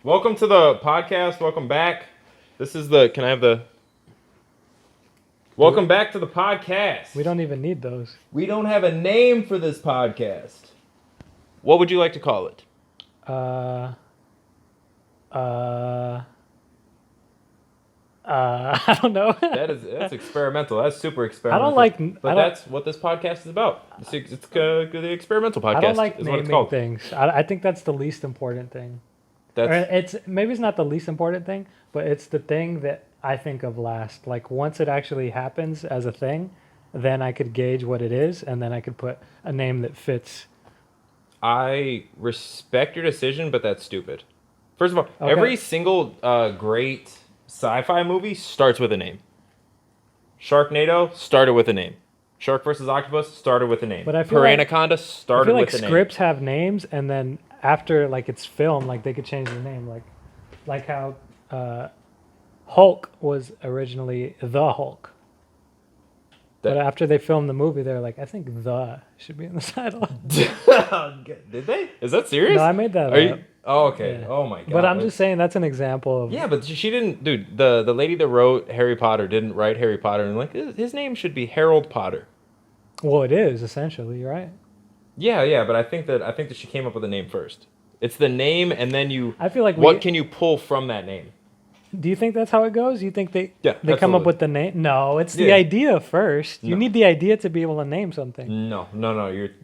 Welcome to the podcast. Welcome back. This is the. Can I have the? Welcome back to the podcast. We don't even need those. We don't have a name for this podcast. What would you like to call it? I don't know. That's experimental. That's super experimental. That's what this podcast is about. It's the experimental podcast. I don't like is what it's naming called. things. I think that's the least important thing. That's It's not the least important thing, but it's the thing that I think of last. Like once it actually happens as a thing, then I could gauge what it is, and then I could put a name that fits. I respect your decision, but that's stupid. First of all, Okay. every single great sci-fi movie starts with a name. Sharknado started with a name. Shark vs. Octopus started with a name. But I feel like- Anaconda I started feel like with a name. scripts have names, and then after like it's filmed, like they could change the name, like how Hulk was originally the Hulk. But after they filmed the movie, they're like, I think "the" should be in the title. Did they? Is that serious? No, I made that Are up. you? Oh, okay. Yeah. Oh my god. But I'm just saying that's an example of. Yeah, but she didn't, dude. The lady that wrote Harry Potter didn't write Harry Potter, and like his name should be Harold Potter. Well, it is essentially right. Yeah, but I think that she came up with a name first. It's the name, and then you. I feel like what can you pull from that name? Do you think that's how it goes? You think they Yeah, come up absolutely. with the name? No, it's the Yeah. idea first. You No. need the idea to be able to name something. No.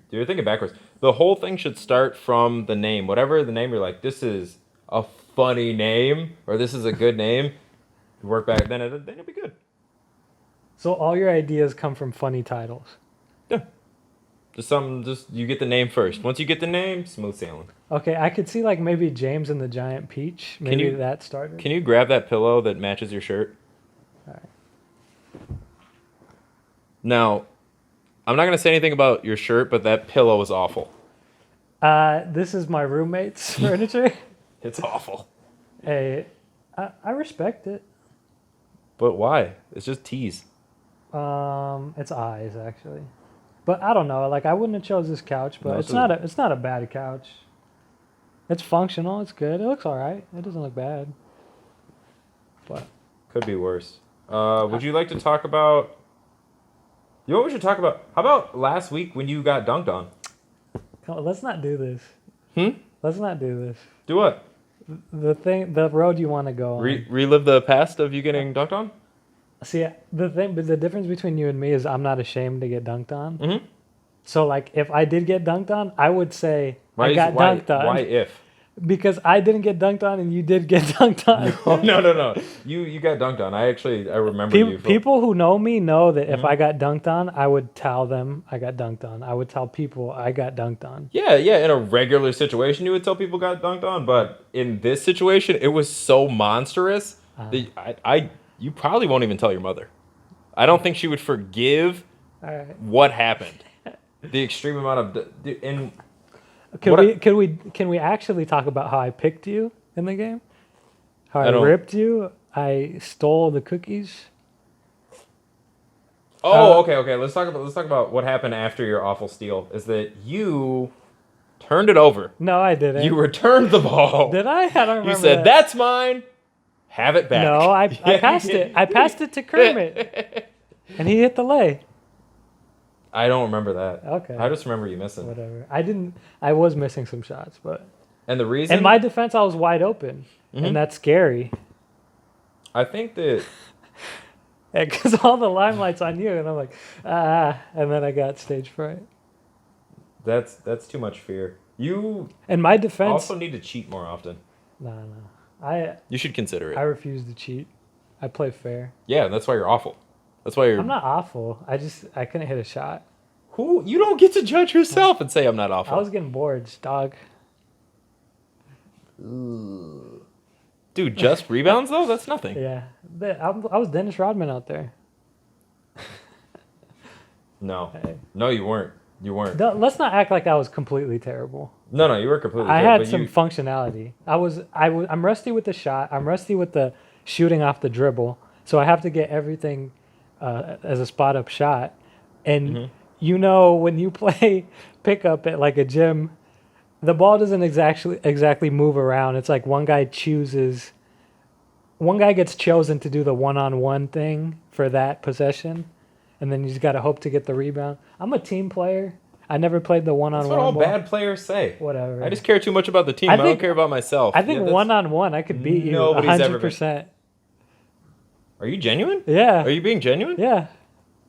You're thinking backwards. The whole thing should start from the name. Whatever the name, you're like, this is a funny name, or this is a good name. You work back, then it'll be good. So all your ideas come from funny titles. Yeah. Just you get the name first. Once you get the name, smooth sailing. Okay, I could see like maybe James and the Giant Peach. Maybe you- that started. Can you grab that pillow that matches your shirt? Alright. Now, I'm not gonna say anything about your shirt, but that pillow is awful. This is my roommate's furniture. It's awful. Hey, I respect it. But why? It's just tease. It's eyes actually, but I don't know. Like I wouldn't have chose this couch, but No, it's not a bad couch. It's functional. It's good. It looks all right. It doesn't look bad. But Could be worse. Would you like to talk about? You know what we should talk about? How about last week when you got dunked on? come on, let's not do this. Hmm? Let's not do this. Do what? The road you want to go on. Relive the past of you getting dunked on? See, the difference between you and me is I'm not ashamed to get dunked on. Mm-hmm. So like, if I did get dunked on, I would say I got dunked on. Why if? Because I didn't get dunked on and you did get dunked on. Oh, no. You got dunked on. I remember you. People who know me know that if Mhm. I got dunked on, I would tell them I got dunked on. I would tell people I got dunked on. Yeah. In a regular situation, you would tell people got dunked on, but in this situation, it was so monstrous that you probably won't even tell your mother. I don't think she would forgive All right. what happened. The extreme amount of in. Can we actually talk about how I picked you in the game? How I ripped you? I stole the cookies. Oh, okay. Let's talk about what happened after your awful steal. Is that you turned it over? No, I didn't. You returned the ball. Did I? I don't remember. You said that. that's mine. Have it back. No, I passed it. I passed it to Kermit, and he hit the lay. I don't remember that. Okay. I just remember you missing. Whatever. I didn't. I was missing some shots, but And the reason in my defense, I was wide open, Mhm. and that's scary. I think that Because all the limelight's on you, and I'm like, and then I got stage fright. that's too much fear. You In my defense, also need to cheat more often. no, I You should consider it. refuse to cheat. I play fair. Yeah, that's why you're awful. That's why you're. I'm not awful. I couldn't hit a shot. Who you don't get to judge yourself and say I'm not awful. I was getting boards, dog. Dude, just rebounds though? That's nothing. Yeah, I was Dennis Rodman out there. No, Hey. no, you weren't. You weren't. Let's not act like I was completely terrible. No, you were completely. I good, had but some functionality. I'm rusty with the shot. I'm rusty with the shooting off the dribble. So I have to get everything as a spot up shot. And Mhm. you know when you play pickup at like a gym, the ball doesn't exactly move around. It's like one guy gets chosen to do the one-on-one thing for that possession, and then you just got to hope to get the rebound. I'm a team player. I never played the one-on-one. That's what all ball. bad players say. Whatever. I just care too much about the team. I don't care about myself. I think one-on-one, I could beat you 100%. Are you genuine? Yeah. Are you being genuine? Yeah.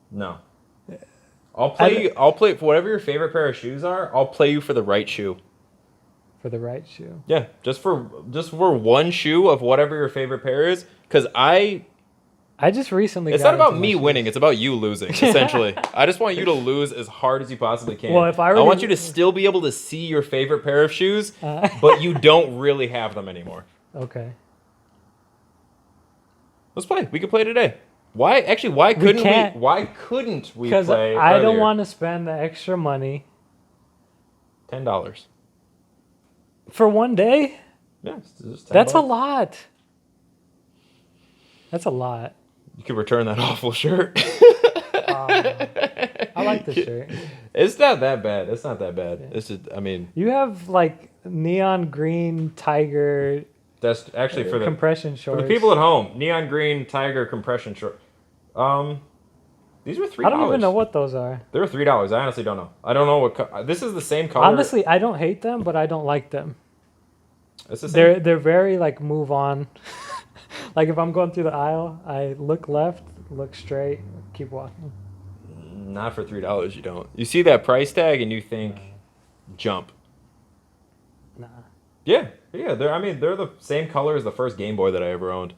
No. I'll play you. I'll play for whatever your favorite pair of shoes are. I'll play you for the right shoe. For the right shoe. Yeah, just for one shoe of whatever your favorite pair is. Because I just recently. It's not about me winning. It's about you losing. Essentially, I just want you to lose as hard as you possibly can. Well, if I want you to still be able to see your favorite pair of shoes, but you don't really have them anymore. Okay. Let's play. We could play today. Why couldn't we? Why couldn't we play? Because I don't want to spend the extra money. $10 for one day. Yeah, just that's $10. A lot. That's a lot. You could return that awful shirt. I like the shirt. It's not that bad. It's not that bad. Yeah. It's just, you have like neon green tiger. That's actually for the compression shorts. For the people at home, neon green tiger compression short. These were $3. I don't even know what those are. They were $3. I honestly don't know. I don't know what. This is the same color. Honestly, I don't hate them, but I don't like them. It's the same. They're very like move on. Like if I'm going through the aisle, I look left, look straight, keep walking. Not for $3. You don't. You see that price tag and you think, jump. Nah. Yeah. They're the same color as the first Game Boy that I ever owned.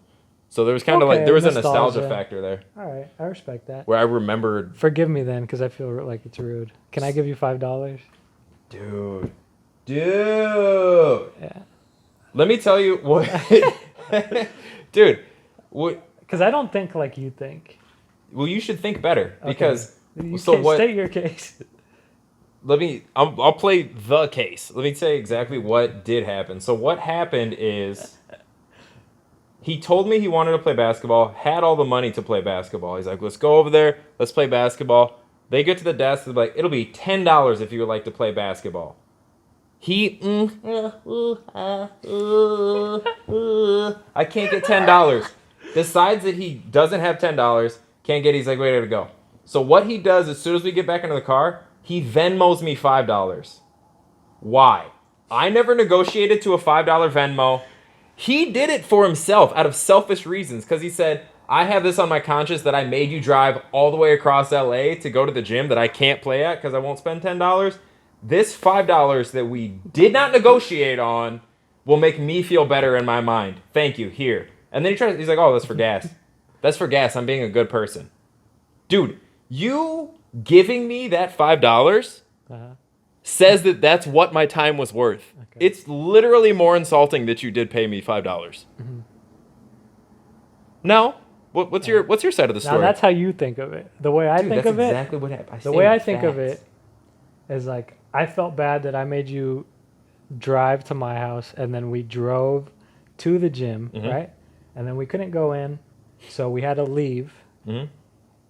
So there was kind of like there was a nostalgia factor there. All right, I respect that. Where I remembered. Forgive me then, because I feel like it's rude. Can I give you $5? Dude. Yeah. Let me tell you what. Dude. Because I don't think like you think. Well, you should think better because. Okay. State your case. I'll play the case. Let me say exactly what did happen. So what happened is he told me he wanted to play basketball, had all the money to play basketball. He's like, let's go over there, let's play basketball. They get to the desk, they're like, it'll be $10 if you would like to play basketball. He, I can't get $10. Decides that he doesn't have $10, can't get it, he's like, wait, I gotta go. So what he does as soon as we get back into the car, he Venmos me $5. Why? I never negotiated to a $5 Venmo. He did it for himself out of selfish reasons because he said, I have this on my conscience that I made you drive all the way across LA to go to the gym that I can't play at because I won't spend $10. This $5 that we did not negotiate on will make me feel better in my mind. Thank you. Here. And then he's like, oh, that's for gas. That's for gas. I'm being a good person. Dude, you giving me that $5 says that that's what my time was worth. Okay. It's literally more insulting that you did pay me $5. Mm-hmm. Now, what's your side of the story? Now that's how you think of it. The way I think of it, exactly what happened. The way I think of it is like I felt bad that I made you drive to my house and then we drove to the gym, right? And then we couldn't go in, so we had to leave. Mm-hmm.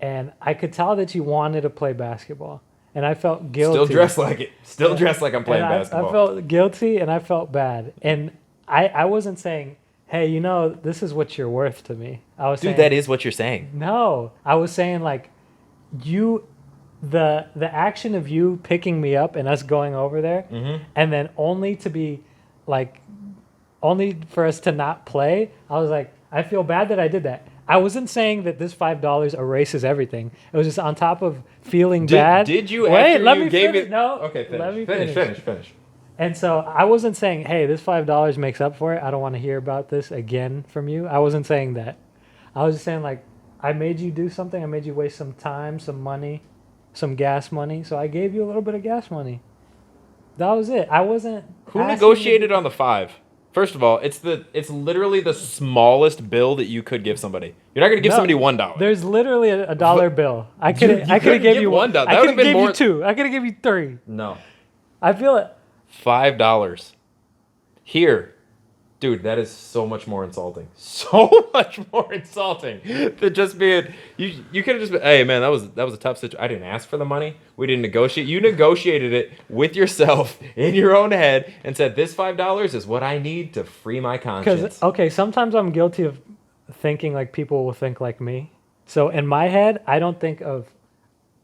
And I could tell that you wanted to play basketball. And I felt guilty. Still dressed like it. Still dressed like I'm playing basketball. I felt guilty and I felt bad. And I wasn't saying, hey, this is what you're worth to me. I was saying, that is what you're saying. No. I was saying like the action of you picking me up and us going over there and then only for us to not play, I was like, I feel bad that I did that. I wasn't saying that this $5 erases everything. It was just on top of feeling bad. Did you? Wait, let me me gave finish. it. No. Okay, finish. And so I wasn't saying, hey, this $5 makes up for it. I don't want to hear about this again from you. I wasn't saying that. I was just saying like, I made you do something. I made you waste some time, some money, some gas money. So I gave you a little bit of gas money. That was it. I wasn't. Who negotiated on the $5? First of all, it's literally the smallest bill that you could give somebody. You're not going to give somebody $1. There's literally a dollar bill. I could have given you $1. I could have given you $2. I could have given you $3. No. I feel it. $5. Here. Dude, that is so much more insulting. So much more insulting than just being. You could have just been, hey man, that was a tough situation. I didn't ask for the money. We didn't negotiate. You negotiated it with yourself in your own head and said, this $5 is what I need to free my conscience. Because okay, sometimes I'm guilty of thinking like people will think like me. So in my head, I don't think of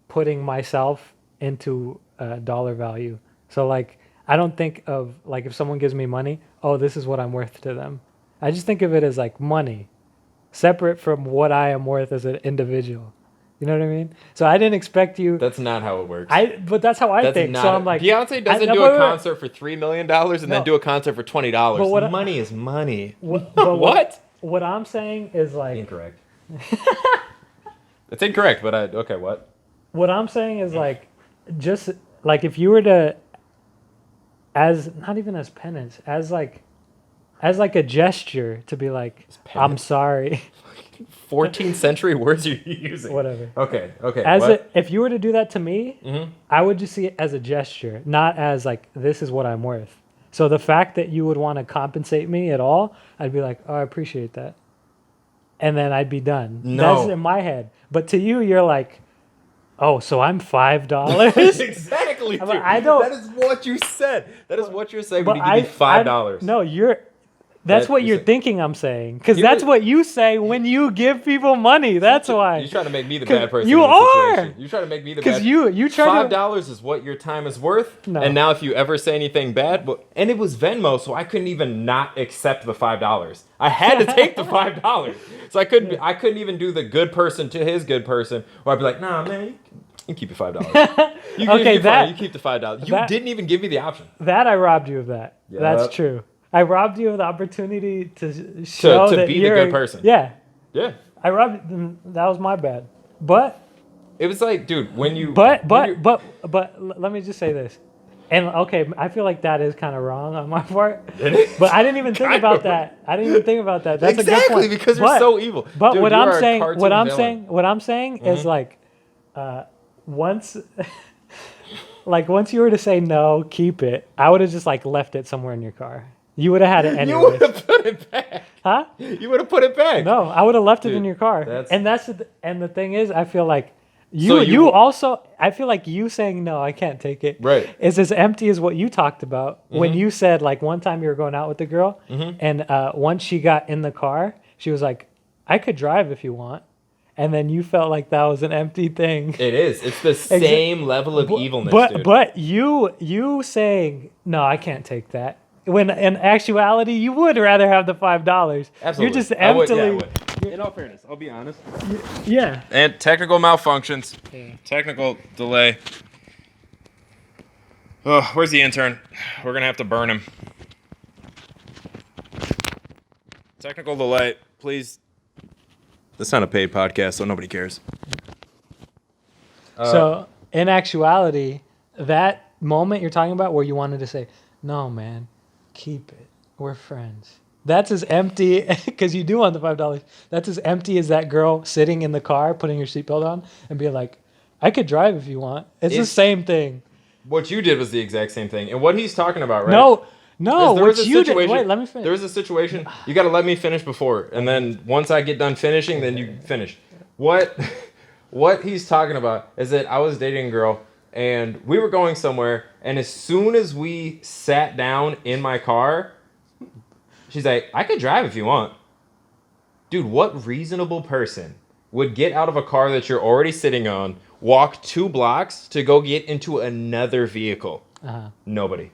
putting myself into dollar value. So like I don't think of like if someone gives me money, oh, this is what I'm worth to them. I just think of it as like money, separate from what I am worth as an individual. You know what I mean? So I didn't expect you. That's not how it works. But that's how I think. So I'm like, Beyonce doesn't do a concert for $3 million and then do a concert for $20. But money is money. What? What I'm saying is like incorrect. It's incorrect, but okay. What? What I'm saying is like, just like if you were to, as not even as penance, as like a gesture to be like, I'm sorry. 14th century words you're using. Whatever. Okay. If you were to do that to me, I would just see it as a gesture, not as like, this is what I'm worth. So the fact that you would want to compensate me at all, I'd be like, oh, I appreciate that. And then I'd be done. No. That's in my head. But to you, you're like, oh, so I'm $5? Exactly, dude. I don't. That is what you said. That is what you're saying when you give me $5. No, that's what you're thinking I'm saying. Because that's what you say when you give people money. That's why. You're trying to make me the bad person. You in are. Situation. You're trying to make me the bad person. Because you try to. $5 is what your time is worth. No. And now if you ever say anything bad, and it was Venmo, so I couldn't even not accept the $5. I had to take the $5. So I couldn't even do the good person to his good person. Or I'd be like, nah, man, you keep your $5. You keep the $5. You didn't even give me the option. That I robbed you of that. Yep. That's true. I robbed you of the opportunity to show to that be the you're good person. Yeah. Yeah. I robbed you. That was my bad. But it was like, dude, when you But let me just say this. And okay, I feel like that is kind of wrong on my part. But I didn't even think about that. I didn't even think about that. That's exactly, a good point. Because you're so evil. But dude, what I'm saying is like once once you were to say no, keep it, I would have just like left it somewhere in your car. You would have had it anyway. You would have put it back. Huh? You would have put it back. No, I would have left it Dude, in your car. And the thing is, I feel like I feel like you saying no, I can't take it. Right. Is as empty as what you talked about when you said like one time you were going out with the girl, and once she got in the car, she was like, "I could drive if you want." And then you felt like that was an empty thing. It is. It's the same level of evilness, dude. But you saying, no, I can't take that. When in actuality, you would rather have the $5. Absolutely. You're just emptily. I would. In all fairness, I'll be honest. Yeah. And technical malfunctions. Yeah. Technical delay. Oh, where's the intern? We're going to have to burn him. Technical delay. Please. This is not a paid podcast, so nobody cares. So, in actuality, that moment you're talking about where you wanted to say, no, man, keep it. We're friends. That's as empty, because you do want the $5. That's as empty as that girl sitting in the car, putting your seatbelt on, and being like, I could drive if you want. It's the same thing. What you did was the exact same thing. And what he's talking about, right? No, what you did. Wait, let me finish. There was a situation. You got to let me finish before. And then once I get done finishing, then you finish. What he's talking about is that I was dating a girl, and we were going somewhere, and as soon as we sat down in my car, she's like, I could drive if you want. Dude, what reasonable person would get out of a car that you're already sitting on, walk 2 blocks to go get into another vehicle? Nobody.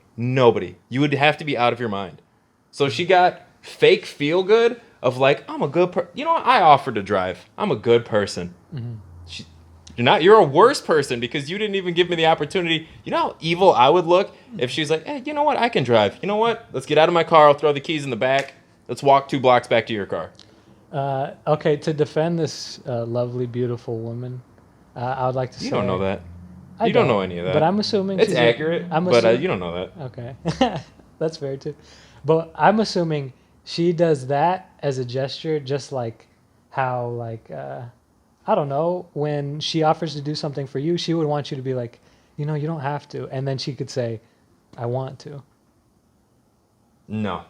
You would have to be out of your mind. So she got fake feel good of like, I'm a good person. You know what? I offered to drive. I'm a good person. You're a worse person because you didn't even give me the opportunity. You know how evil I would look if she's like, hey, you know what? I can drive. You know what? Let's get out of my car. I'll throw the keys in the back. Let's walk 2 blocks back to your car. Okay, to defend this lovely, beautiful woman, I would like to say... You don't know that. You don't know any of that. But I'm assuming... It's accurate, but you don't know that. Okay. That's fair, too. But I'm assuming she does that as a gesture, just like how, like... I don't know, when she offers to do something for you, she would want you to be like, you know, you don't have to. And then she could say, I want to. No.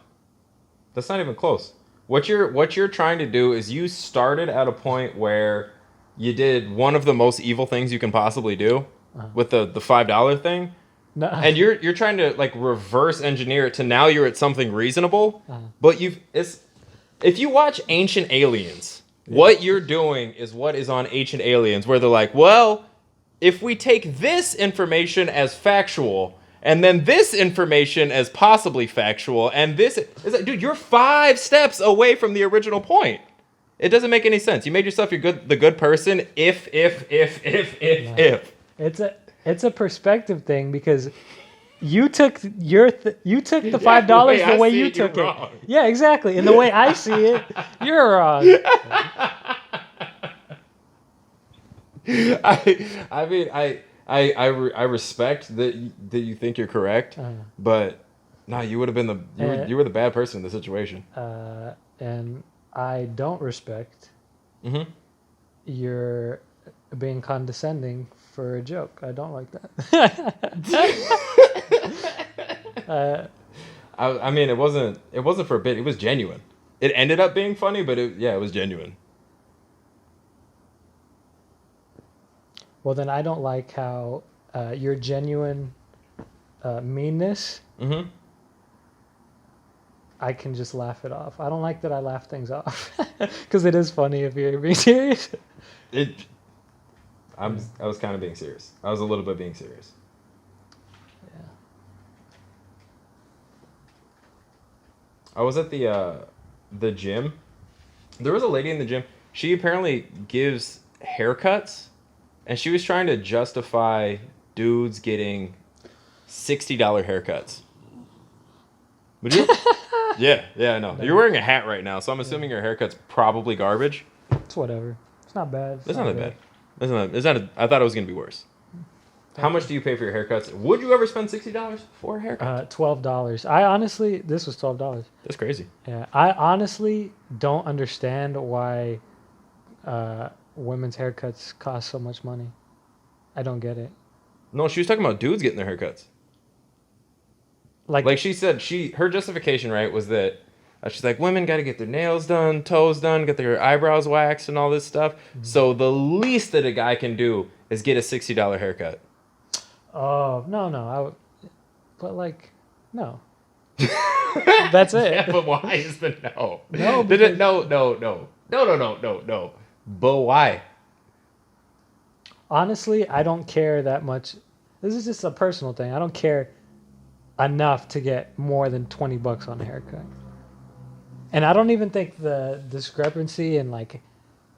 That's not even close. What you're trying to do is you started at a point where you did one of the most evil things you can possibly do with the $5 thing. No. And you're trying to like reverse engineer it to now you're at something reasonable. But if you watch Ancient Aliens, what you're doing is what is on Ancient Aliens, where they're like, well, if we take this information as factual, and then this information as possibly factual, and this is like, dude, you're 5 steps away from the original point. It doesn't make any sense. You made yourself the good person if. It's a perspective thing because you took the $5 the way you took it. Wrong. Yeah, exactly. And the way I see it, you're wrong. I respect that you think you're correct, but no, you would have been you were the bad person in the situation. And I don't respect your being condescending for a joke. I don't like that. I mean, it wasn't for a bit. It was genuine. It ended up being funny, but it was genuine. Well, then I don't like how your genuine meanness, I can just laugh it off. I don't like that I laugh things off because it is funny if you're being serious. I was kind of being serious. I was a little bit being serious. Yeah. I was at the gym. There was a lady in the gym. She apparently gives haircuts, and she was trying to justify dudes getting $60 haircuts. Would you? Yeah, I know. You're wearing a hat right now, so I'm assuming your haircut's probably garbage. It's whatever. It's not bad. It's not that bad. I thought it was going to be worse. How much do you pay for your haircuts? Would you ever spend $60 for a haircut? $12. I honestly, this was $12. That's crazy. Yeah, I honestly don't understand why women's haircuts cost so much money. I don't get it. No, she was talking about dudes getting their haircuts. Like she said, her justification, right, was that she's like, women got to get their nails done, toes done, get their eyebrows waxed and all this stuff. Mm-hmm. So the least that a guy can do is get a $60 haircut. Oh, no. But like, no. That's it. Yeah, but why is the no? No. No. But why? Honestly, I don't care that much. This is just a personal thing. I don't care enough to get more than $20 on a haircut. And I don't even think the discrepancy in like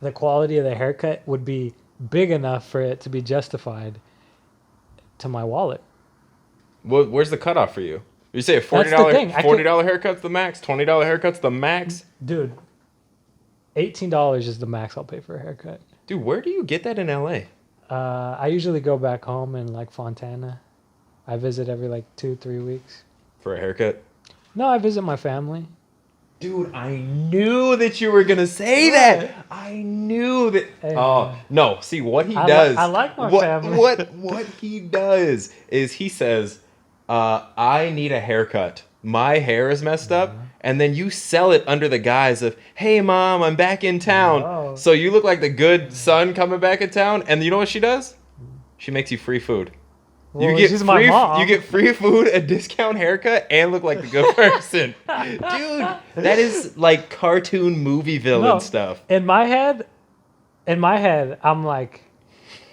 the quality of the haircut would be big enough for it to be justified to my wallet. Well, where's the cutoff for you? You say a $40 haircut's the max, $20 haircut's the max? Dude, $18 is the max I'll pay for a haircut. Dude, where do you get that in LA? I usually go back home in like Fontana. I visit every like 2-3 weeks. For a haircut? No, I visit my family. Dude, I knew that you were going to say that. I knew that. Hey, oh, no. See, what he does. I like my family. What he does is he says, I need a haircut. My hair is messed up. And then you sell it under the guise of, hey, Mom, I'm back in town. Oh. So you look like the good son coming back in town. And you know what she does? She makes you free food. Well, she's my mom. You get free food, a discount haircut, and look like the good person. Dude, that is like cartoon movie villain stuff. In my head, I'm like,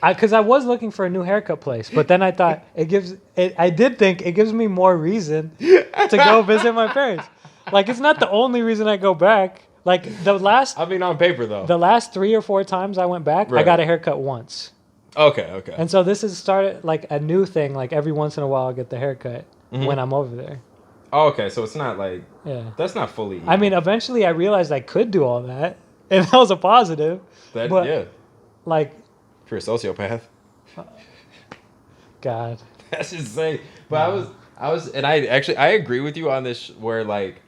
because I was looking for a new haircut place, but then I thought I did think it gives me more reason to go visit my parents. Like, it's not the only reason I go back. Like, on paper, though. The last 3 or 4 times I went back, right. I got a haircut once. Okay. And so this has started like a new thing. Like every once in a while, I get the haircut when I'm over there. Oh, okay. So it's not like that's not fully evil. I mean, eventually I realized I could do all that, and that was a positive. Like, if you're a sociopath. God. That's insane. But I was, and I agree with you on this. Where like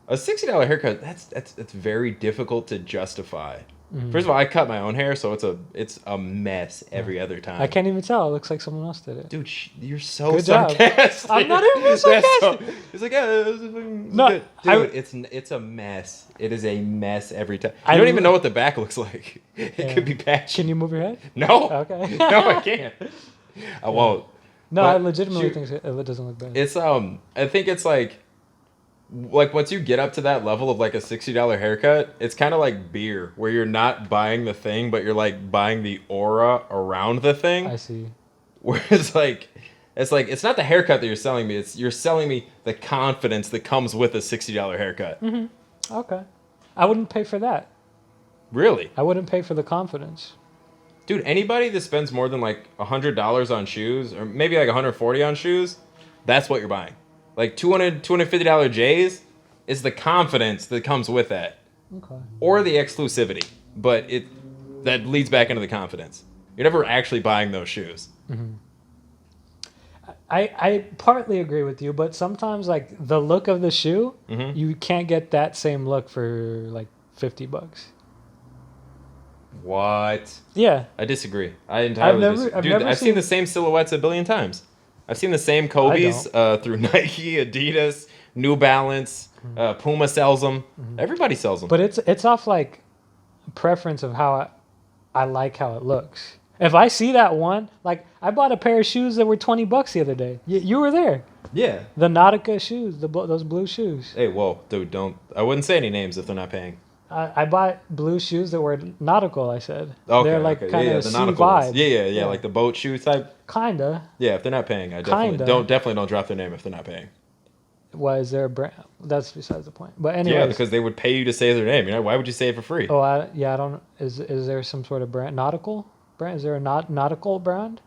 a $60 haircut, that's very difficult to justify. First of all, I cut my own hair, so it's a mess every other time. I can't even tell. It looks like someone else did it. Dude, you're so Good job. sarcastic. I'm not even sarcastic. It's like, yeah, it's No, good. Dude, it's a mess. It is a mess every time. You don't even know what the back looks like. It could be patchy. Can you move your head? No. Okay. No, I can't. I won't. No, But I legitimately think it doesn't look bad. It's I think it's like once you get up to that level of like a $60 haircut, it's kind of like beer where you're not buying the thing, but you're like buying the aura around the thing. I see. Where it's like it's not the haircut that you're selling me. You're selling me the confidence that comes with a $60 haircut. Mm-hmm. Okay. I wouldn't pay for that. Really? I wouldn't pay for the confidence. Dude, anybody that spends more than like $100 on shoes, or maybe like $140 on shoes, that's what you're buying. Like $250 J's is the confidence that comes with that. Okay. Or the exclusivity. But that leads back into the confidence. You're never actually buying those shoes. Mm-hmm. I partly agree with you, but sometimes like the look of the shoe, you can't get that same look for like $50. What? Yeah. I disagree. I entirely disagree. Dude, I've seen the same silhouettes a billion times. I've seen the same Kobe's through Nike, Adidas, New Balance, Puma sells them. Everybody sells them. But it's off like preference of how I like how it looks. If I see that one, like I bought a pair of shoes that were $20 the other day. You were there. Yeah. The Nautica shoes, those blue shoes. Hey, whoa, dude, don't. I wouldn't say any names if they're not paying. I bought blue shoes that were nautical, I said. Okay, they're like kind of the sea nautical vibe. ones. Yeah, like the boat shoe type. Kinda. Yeah, if they're not paying, I definitely don't drop their name if they're not paying. Why is there a brand? That's besides the point. But anyway. Yeah, because they would pay you to say their name. You know, why would you say it for free? Oh, I don't. Is there some sort of brand? Nautical brand? Is there a nautical brand?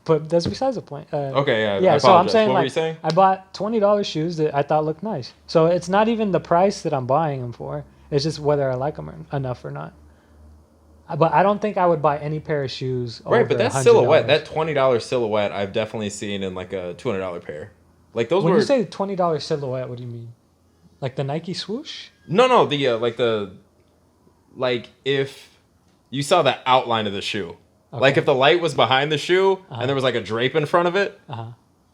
But that's besides the point. Okay, yeah. Yeah, I so I'm apologize. saying What were like you saying? I bought $20 shoes that I thought looked nice. So it's not even the price that I'm buying them for. It's just whether I like them enough or not. But I don't think I would buy any pair of shoes. Right, but that $100. silhouette, that $20 silhouette, I've definitely seen in like a $200 pair. Like those when were. you say $20 silhouette, what do you mean? Like the Nike swoosh? No, like if you saw the outline of the shoe. Okay. Like if the light was behind the shoe and there was like a drape in front of it,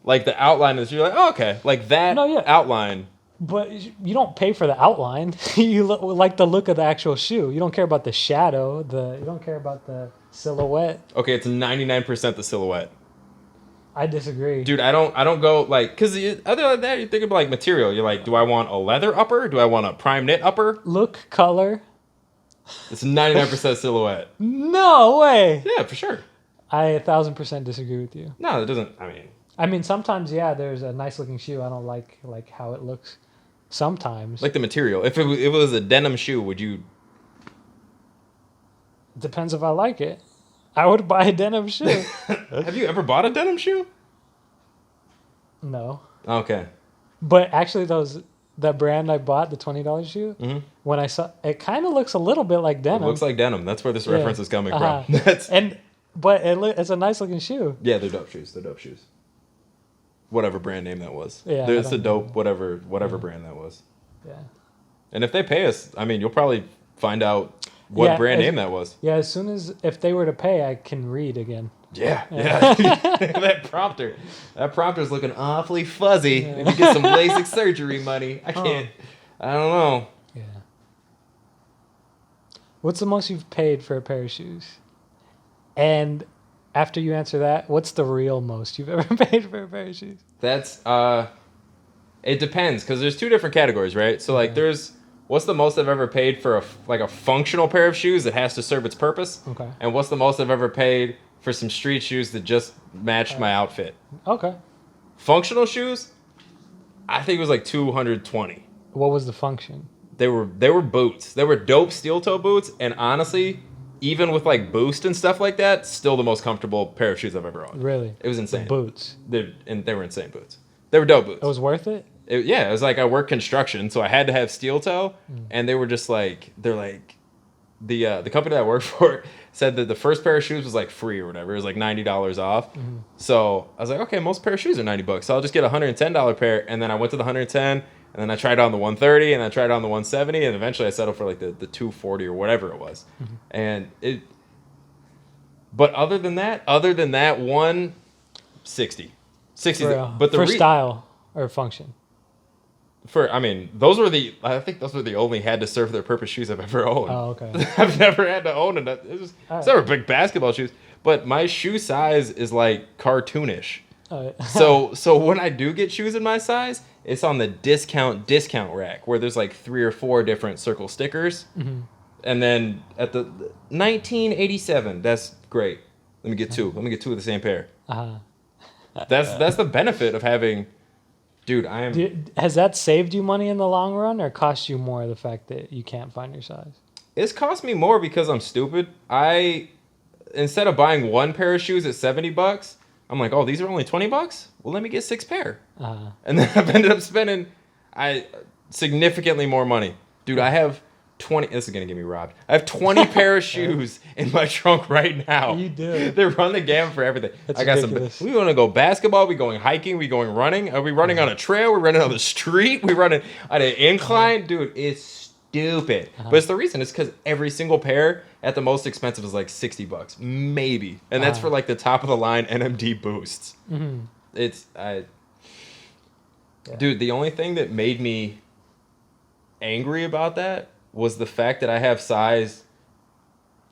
like the outline of the shoe, you're like, oh, okay, like that outline. But you don't pay for the outline. You like the look of the actual shoe. You don't care about the shadow. You don't care about the silhouette. Okay, it's 99% the silhouette. I disagree. Dude, I don't go like, because other than that, you're thinking about like material. You're like, do I want a leather upper? Do I want a prime knit upper? Look, color. It's 99% silhouette. No way. Yeah, for sure. I 1000% disagree with you. No, it doesn't. I mean, sometimes, there's a nice looking shoe. I don't like how it looks. Sometimes. Like the material. If it was a denim shoe, would you? Depends if I like it. I would buy a denim shoe. Have you ever bought a denim shoe? No. Okay. But actually, the brand I bought, the $20 shoe, when I saw it, kind of looks a little bit like denim. It looks like denim. That's where this reference is coming from. But it's a nice looking shoe. Yeah, they're dope shoes. Whatever brand name that was. Yeah. It's a dope whatever brand that was. Yeah. And if they pay us, you'll probably find out what brand name that was. Yeah, as soon as if they were to pay, I can read again. Yeah. That prompter's looking awfully fuzzy. Yeah. If you get some LASIK surgery money, I don't know. Yeah. What's the most you've paid for a pair of shoes? And after you answer that, what's the real most you've ever paid for a pair of shoes? That's it depends, because there's two different categories, right? So like there's what's the most I've ever paid for a functional pair of shoes that has to serve its purpose? Okay. And what's the most I've ever paid for some street shoes that just matched my outfit? Okay. Functional shoes, I think it was like $220. What was the function? They were boots. They were dope steel toe boots, and honestly, even with like Boost and stuff like that, still the most comfortable pair of shoes I've ever owned. Really? It was insane. The boots. They were insane boots. They were dope boots. It was worth it? It was like I work construction, so I had to have steel toe, and they were just like, they're like, the company that I worked for said that the first pair of shoes was like free or whatever. It was like $90 off. So I was like, okay, most pair of shoes are $90, so I'll just get a $110 pair. And then I went to the 110, And then I tried on the 130, and I tried on the 170, and eventually I settled for like the 240 or whatever it was. And it. But other than that, 160. 60. But for style or function. Those were the only had to serve their purpose shoes I've ever owned. Oh, okay. I've never had to own it. It's never big basketball shoes, but my shoe size is like cartoonish. So when I do get shoes in my size, it's on the discount rack where there's like 3 or 4 different circle stickers. And then at the 1987, that's great. Let me get 2. Let me get 2 of the same pair. That's the benefit of having. Dude, has that saved you money in the long run, or cost you more the fact that you can't find your size? It's cost me more because I'm stupid. Instead of buying 1 pair of shoes at $70, I'm like, oh, these are only $20. Well, let me get 6 pair. And then I've ended up spending significantly more money. Dude, I have 20. This is gonna get me robbed. I have 20 pair of shoes in my trunk right now. You do. They run the gamut for everything. That's I got ridiculous. We want to go basketball. We going hiking. We going running. Are we running on a trail? We're running on the street. We running on an incline. Dude, it's stupid. But it's the reason. It's because every single pair at the most expensive is like $60, maybe, and that's for like the top of the line NMD boosts. Dude, the only thing that made me angry about that was the fact that I have size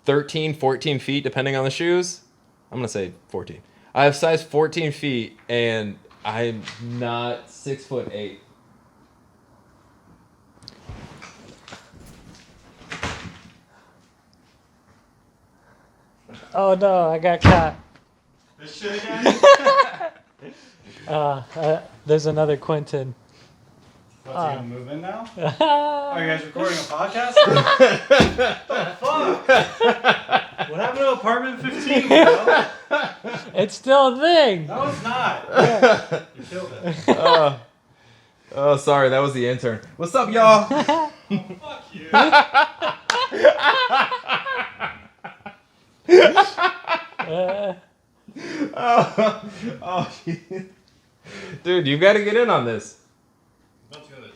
13, 14 feet, depending on the shoes. I'm going to say 14. I have size 14 feet, and I'm not 6'8". Oh, no, I got caught. This shit again? There's another Quinton. What's he gonna move in now? Are you guys recording a podcast? What the fuck? What happened to apartment 15, bro? It's still a thing. No, it's not. You killed it. Oh, sorry, that was the intern. What's up, y'all? Fuck you. Dude, you got to get in on this. Let's go to the gym.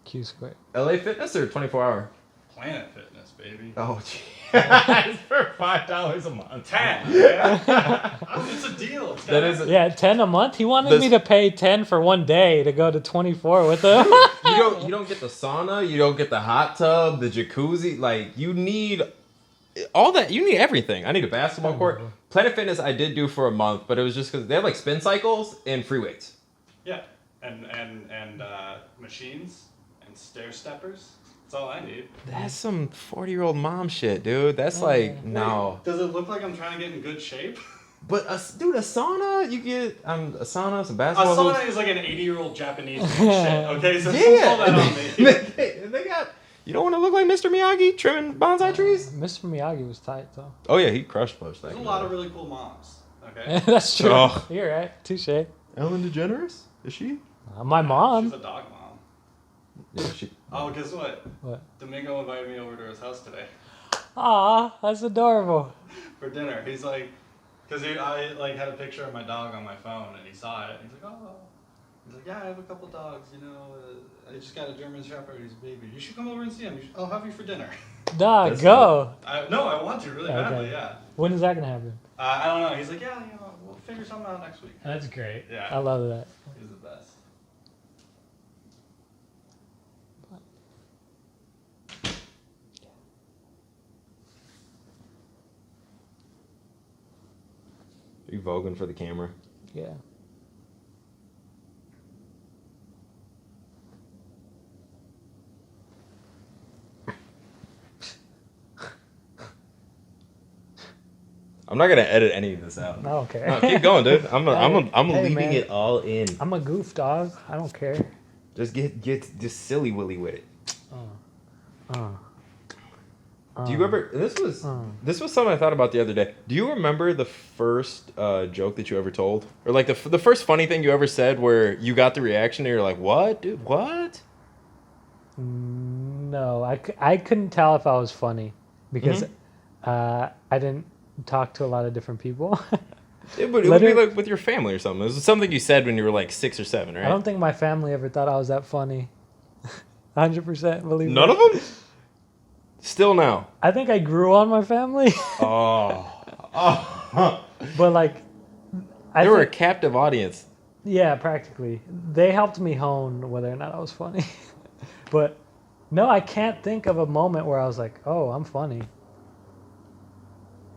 Q squared. LA Fitness or 24-hour? Planet Fitness, baby. Oh, gee. It's for $5 a month. 10. Yeah. It's a deal. It's That is. Yeah, 10 a month. He wanted me to pay 10 for one day to go to 24 with him. You don't get the sauna. You don't get the hot tub, the jacuzzi. Like, you need all that. You need everything. I need a basketball court. Planet Fitness I did do for a month, but it was just because they have like spin cycles and free weights. Yeah, and machines and stair steppers. That's all I need. That's some 40-year-old mom shit, dude. That's like, no. Wait, does it look like I'm trying to get in good shape? But, dude, a sauna, you get a sauna, some A basketball sauna hoops. is like an 80-year-old Japanese shit, okay? So don't pull that on me. they got, you don't want to look like Mr. Miyagi trimming bonsai trees? Mr. Miyagi was tight, though. Oh, yeah, he crushed most There's things. a lot of really cool moms, okay? That's true. Oh. You're right. Touche. Ellen DeGeneres? Is she? My mom. She's a dog mom. Yeah, she. Oh, guess what? What? Domingo invited me over to his house today Aw, that's adorable. for dinner. He's like, because I like had a picture of my dog on my phone, and he saw it. And he's like, oh. He's like, yeah, I have a couple dogs. You know, I just got a German Shepherd. He's a baby. You should come over and see him. I'll have you for dinner. Dog, That's go. No, I want to really badly. Yeah. When is that going to happen? I don't know. He's like, yeah, we'll figure something out next week. That's great. Yeah. I love that. He's the best. Are you voguing for the camera? Yeah. I'm not gonna edit any of this out. Okay. No, keep going, dude. I'm Hey, leaving man. it all in. I'm a goof dog. I don't care. Just get just silly willy with it. Do you ever? This was something I thought about the other day. Do you remember the first joke that you ever told, or like the first funny thing you ever said, where you got the reaction and you're like, "What, dude? What?" No, I couldn't tell if I was funny because I didn't talk to a lot of different people. It would be like with your family or something. It was something you said when you were like 6 or 7, right? I don't think my family ever thought I was that funny. 100% believe None of them? Still now. I think I grew on my family. Oh. But like, They were a captive audience. Yeah, practically. They helped me hone whether or not I was funny. But no, I can't think of a moment where I was like, oh, I'm funny.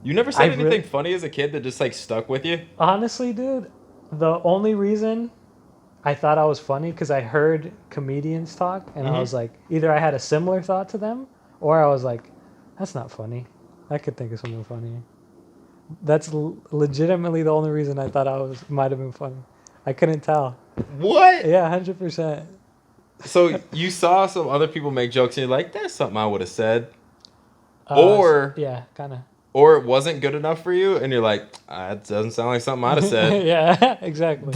You never said anything funny as a kid that just like stuck with you? Honestly, dude, the only reason I thought I was funny because I heard comedians talk and I was like, either I had a similar thought to them or I was like, that's not funny. I could think of something funny. That's legitimately the only reason I thought might have been funny. I couldn't tell. What? Yeah, 100%. So you saw some other people make jokes and you're like, that's something I would have said. Or yeah, kind of. Or it wasn't good enough for you and you're like, that doesn't sound like something I'd have said. Yeah, exactly.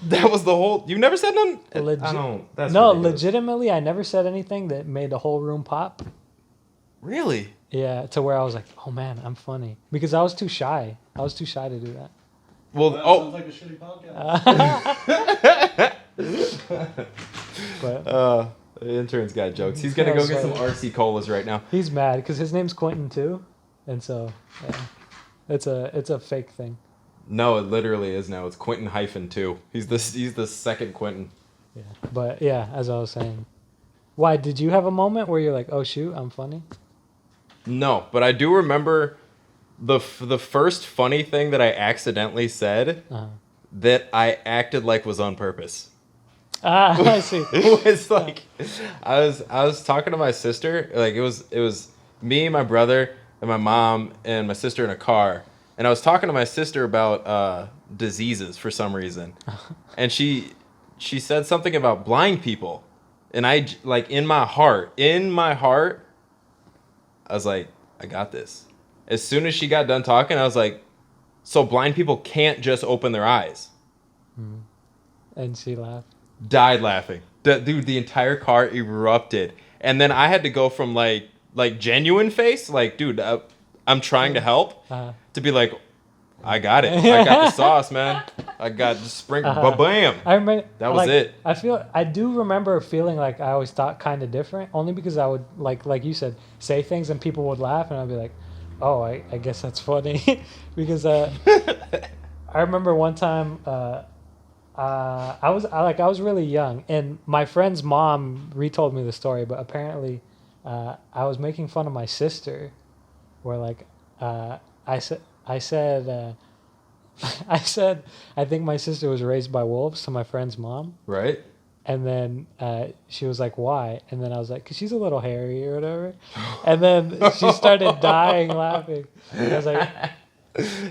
That was the whole... You never said nothing? I don't... That's no, ridiculous. legitimately, I never said anything that made the whole room pop. Really? Yeah, to where I was like, oh man, I'm funny. Because I was too shy. I was too shy to do that. Well, that sounds like a shitty podcast. But the intern's got jokes. He's going to go get some RC Colas right now. he's mad because his name's Quinton too. And so, yeah, it's a fake thing. No, it literally is now. It's Quinton-2. He's the second Quinton. Yeah, but yeah, as I was saying. Why, did you have a moment where you're like, oh shoot, I'm funny? No, but I do remember the first funny thing that I accidentally said that I acted like was on purpose. I see. It was like I was talking to my sister. Like it was me, my brother, and my mom and my sister in a car. And I was talking to my sister about diseases for some reason. And she said something about blind people. And I, like, in my heart, I was like, I got this. As soon as she got done talking, I was like, so blind people can't just open their eyes. And she laughed. Died laughing. Dude, the entire car erupted. And then I had to go from, like genuine face, like, dude, I'm trying to help, to be like, I got it. I got the sauce, man. I got the sprinkled. Bam. I remember that was it. I do remember feeling like I always thought kind of different, only because I would like you said, say things and people would laugh, and I'd be like, oh, I guess that's funny, because I remember one time I was really young, and my friend's mom retold me the story, but apparently I was making fun of my sister, where like I said, I think my sister was raised by wolves to my friend's mom. Right. And then she was like, why? And then I was like, because she's a little hairy or whatever. And then she started dying laughing. And I was like...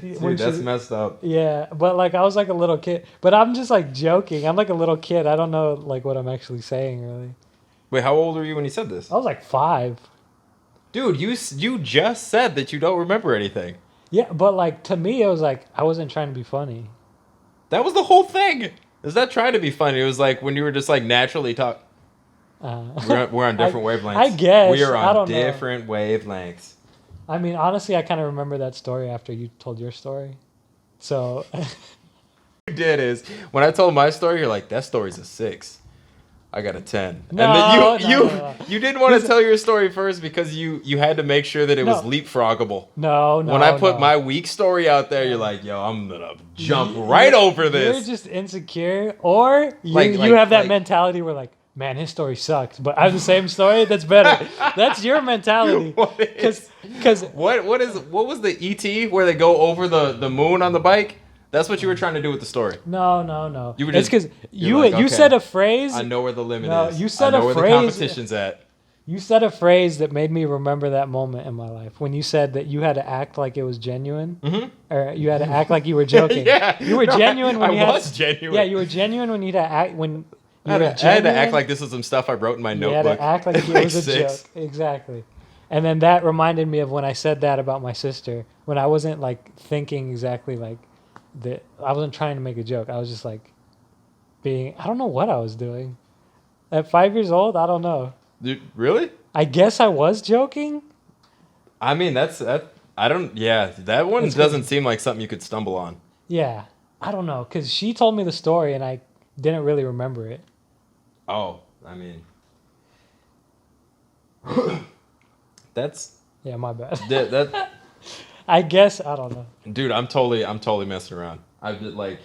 Dude, that's messed up. Yeah, but like I was like a little kid. But I'm just like joking. I'm like a little kid. I don't know like what I'm actually saying really. Wait, how old were you when you said this? I was like 5. Dude, you just said that you don't remember anything. Yeah, but like to me, it was like I wasn't trying to be funny. That was the whole thing. Is that trying to be funny? It was like when you were just like naturally talk. We're on different wavelengths. I guess we are I on don't different wavelengths. I mean, honestly, I kind of remember that story after you told your story. So. You did is when I told my story, you're like, that story's a 6. I got a 10. No, and then no. You didn't want to tell your story first because you had to make sure that it was leapfroggable. No. When I put my weak story out there, you're like, yo, I'm gonna jump right over this. You're just insecure, or you have that mentality where like, man, his story sucked, but I have the same story that's better. That's your mentality. What was the ET where they go over the moon on the bike? That's what you were trying to do with the story. No. You were it's because you said a phrase. I know where the limit is. You said I know a where phrase. the competition's at. You said a phrase that made me remember that moment in my life when you said that you had to act like it was genuine, or you had to act like you were joking. Yeah, you were genuine when I was genuine. Yeah, you were genuine when you had to act when. I had to act like this was some stuff I wrote in my notebook. You had to act like it was a joke. Exactly. And then that reminded me of when I said that about my sister, when I wasn't like thinking exactly like that. I wasn't trying to make a joke. I was just like I don't know what I was doing. At 5 years old, I don't know. Dude, really? I guess I was joking. I mean, that one doesn't seem like something you could stumble on. Yeah, I don't know, cause she told me the story and I didn't really remember it. Oh, I mean, that's Yeah, my bad. that. I guess I don't know. Dude, I'm totally messing around. I've been, like,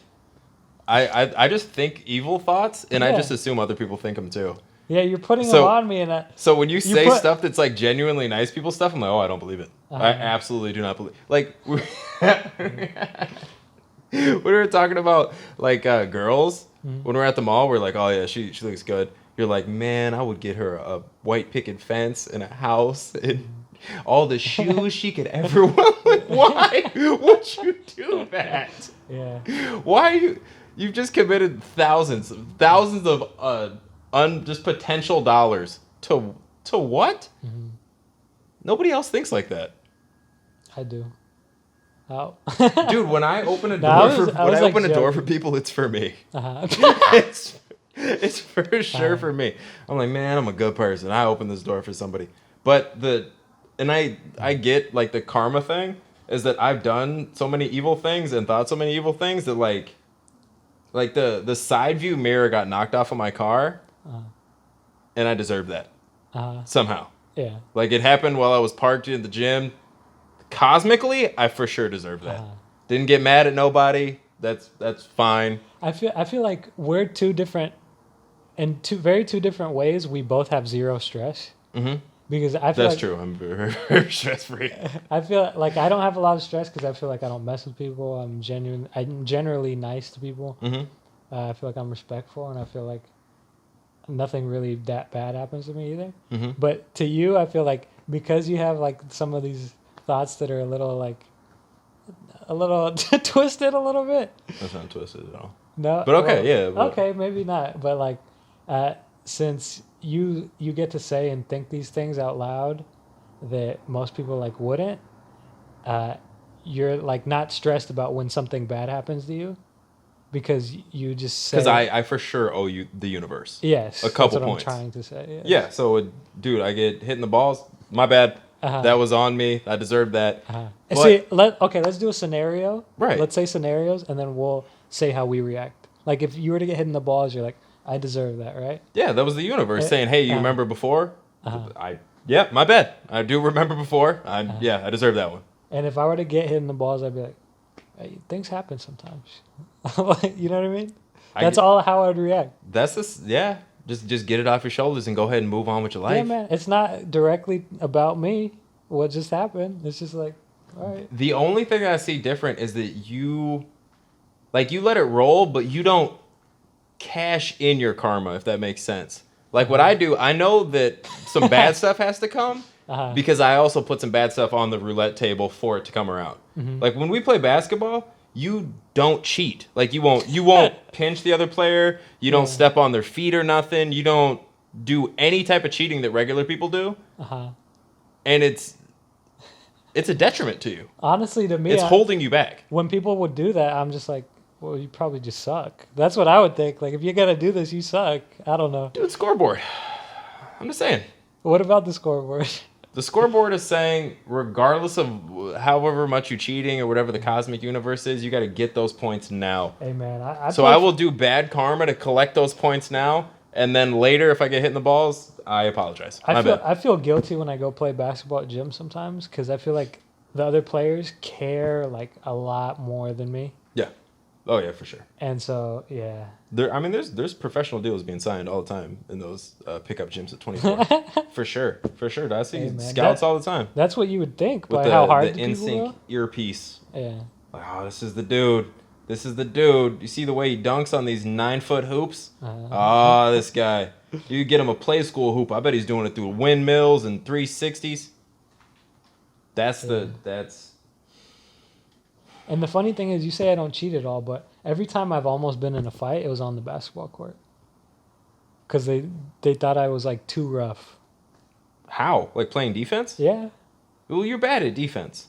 I just think evil thoughts, and I Yeah. just assume other people think them too. Yeah, you're putting So- them on me, and So when you say put- stuff that's like genuinely nice people stuff, I'm like, oh, I don't believe it. I absolutely do not believe. Like, when we were talking about like girls, when we're at the mall, we're like, oh yeah, she looks good. You're like, man, I would get her a white picket fence and a house and all the shoes she could ever want. Like, why would you do that? yeah, Why you've just committed thousands of just potential dollars to what? Nobody else thinks like that. I do. Oh, Dude, when I open a No, I door was- I was, like, a door for joking. people, it's for me. uh-huh. It's for sure for me. I'm like, man, I'm a good person. I open this door for somebody. But I get like the karma thing is that I've done so many evil things and thought so many evil things that like the side view mirror got knocked off of my car, and I deserved that somehow. Yeah. Like it happened while I was parked in the gym. Cosmically, I for sure deserve that. Didn't get mad at nobody. That's fine. I feel like we're two different, in two different ways. We both have zero stress. Mm-hmm. Because I feel That's like, true. I'm very stress free. I feel like I don't have a lot of stress because I feel like I don't mess with people. I'm generally nice to people. Mm-hmm. I feel like I'm respectful, and I feel like nothing really that bad happens to me either. Mm-hmm. But to you, I feel like because you have like some of these thoughts that are a little twisted a little bit. That's not twisted at all. No, But okay, yeah, but- okay, maybe not. But like, since you get to say and think these things out loud that most people like wouldn't, you're like not stressed about when something bad happens to you because you just say. Because I for sure owe you the universe. Yes, a couple that's what points. I'm trying to say. Yes. Yeah. So, dude, I get hit in the balls. My bad. Uh-huh. That was on me. I deserved that. But- See, let's do a scenario. Right. Let's say scenarios, and then we'll say how we react. Like if you were to get hit in the balls, you're like, I deserve that, right? Yeah, that was the universe saying, "Hey, you remember before?" Yeah, my bad. I do remember before. Yeah, I deserve that one. And if I were to get hit in the balls, I'd be like, hey, things happen sometimes. You know what I mean? That's all how I'd react. That's this. Yeah, just get it off your shoulders and go ahead and move on with your life. Yeah, man. It's not directly about me. What just happened? It's just like, all right. The only thing I see different is that you let it roll, but you don't cash in your karma, if that makes sense. Like what I do, I know that some bad stuff has to come because I also put some bad stuff on the roulette table for it to come around. Mm-hmm. Like when we play basketball, you don't cheat. Like you won't pinch the other player. You don't step on their feet or nothing. You don't do any type of cheating that regular people do. And it's a detriment to you. Honestly, to me, It's holding you back. when people would do that, I'm just like, well, you probably just suck. That's what I would think. Like, if you got to do this, you suck. I don't know. Dude, scoreboard. I'm just saying. What about the scoreboard? The scoreboard is saying, regardless of however much you're cheating or whatever the cosmic universe is, you got to get those points now. Hey, man. I will do bad karma to collect those points now, and then later, if I get hit in the balls, I apologize. My bad. I feel guilty when I go play basketball at gym sometimes because I feel like the other players care like a lot more than me. Yeah. Oh yeah, for sure. And so, yeah. There's professional deals being signed all the time in those pickup gyms at 24. For sure. I see Hey, man, scouts all the time That's what you would think with by how hard the the people NSYNC go. earpiece. Yeah. Like, oh, this is the dude. You see the way he dunks on these 9-foot hoops? This guy. You get him a play school hoop. I bet he's doing it through windmills and 360s. That's. And the funny thing is, you say I don't cheat at all, but every time I've almost been in a fight, it was on the basketball court. Because they thought I was like too rough. How? Like playing defense? Yeah. Well, you're bad at defense.